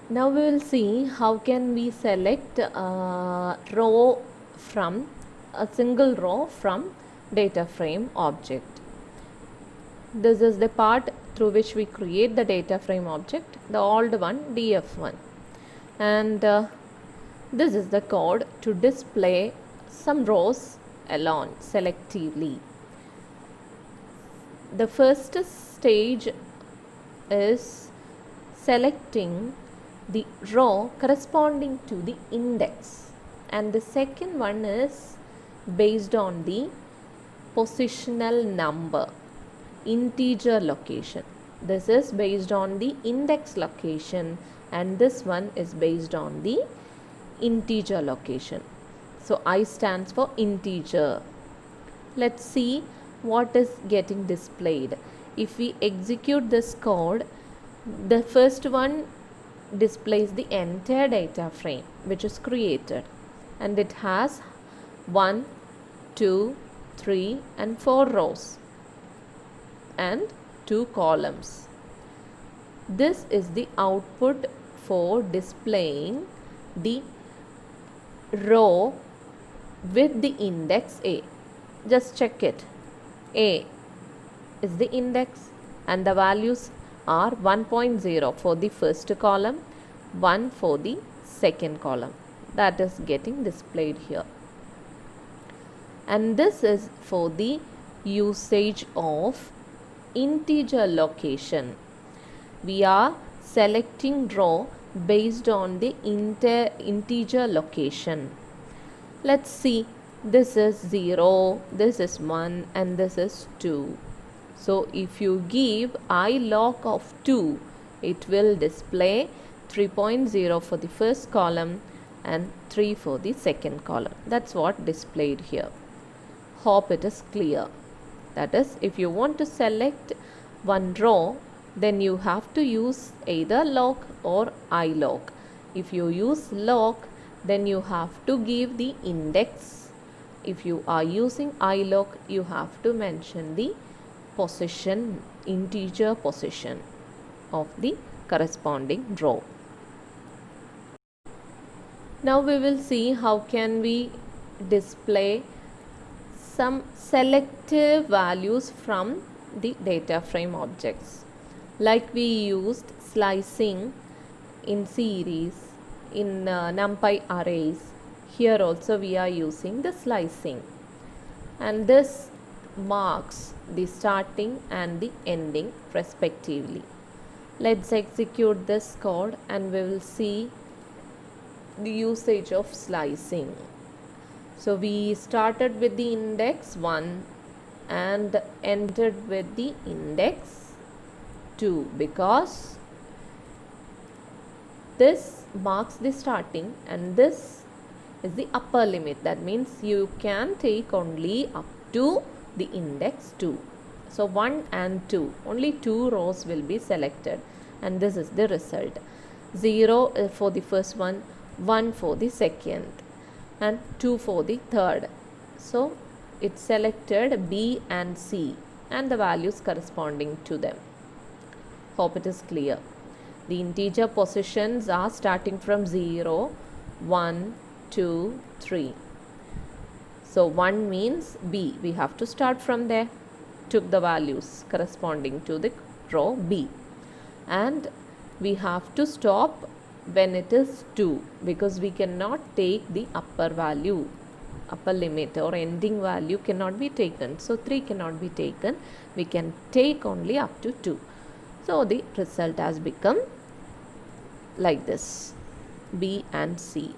Now we will see how can we select a row from a single row from data frame object. This is the part through which we create the data frame object, the old one df1, and this is the code to display some rows alone selectively. The first stage is selecting the row corresponding to the index, and the second one is based on the positional number, integer location. This is based on the index location, and this one is based on the integer location. So I stands for integer. Let's see what is getting displayed. If we execute this code, the first one displays the entire data frame which is created, and it has 1, 2, 3 and 4 rows and 2 columns. This is the output for displaying the row with the index A. Just check it. A is the index and the values are 1.0 for the first column, 1 for the second column. That is getting displayed here. And this is for the usage of integer location. We are selecting row based on the integer location. Let's see, this is 0, this is 1 and this is 2. So if you give I log of 2, it will display 3.0 for the first column and 3 for the second column. That's what displayed here. Hope it is clear. That is, if you want to select one row, then you have to use either log or I log. If you use log, then you have to give the index. If you are using I log, you have to mention the position, integer position of the corresponding row. Now we will see how can we display some selective values from the data frame objects. Like we used slicing in series, in NumPy arrays. Here also we are using the slicing, and this marks the starting and the ending respectively. Let's execute this code and we will see the usage of slicing. So we started with the index 1 and ended with the index 2 because this marks the starting and this is the upper limit. That means you can take only up to the index 2. So 1 and 2, only 2 rows will be selected, and this is the result. 0 for the first one, 1 for the second and 2 for the third. So it selected B and C and the values corresponding to them. Hope it is clear. The integer positions are starting from 0, 1, 2, 3. So 1 means B. We have to start from there. Took the values corresponding to the row B. And we have to stop when it is 2 because we cannot take the upper value, upper limit or ending value cannot be taken. So 3 cannot be taken. We can take only up to 2. So the result has become like this, B and C.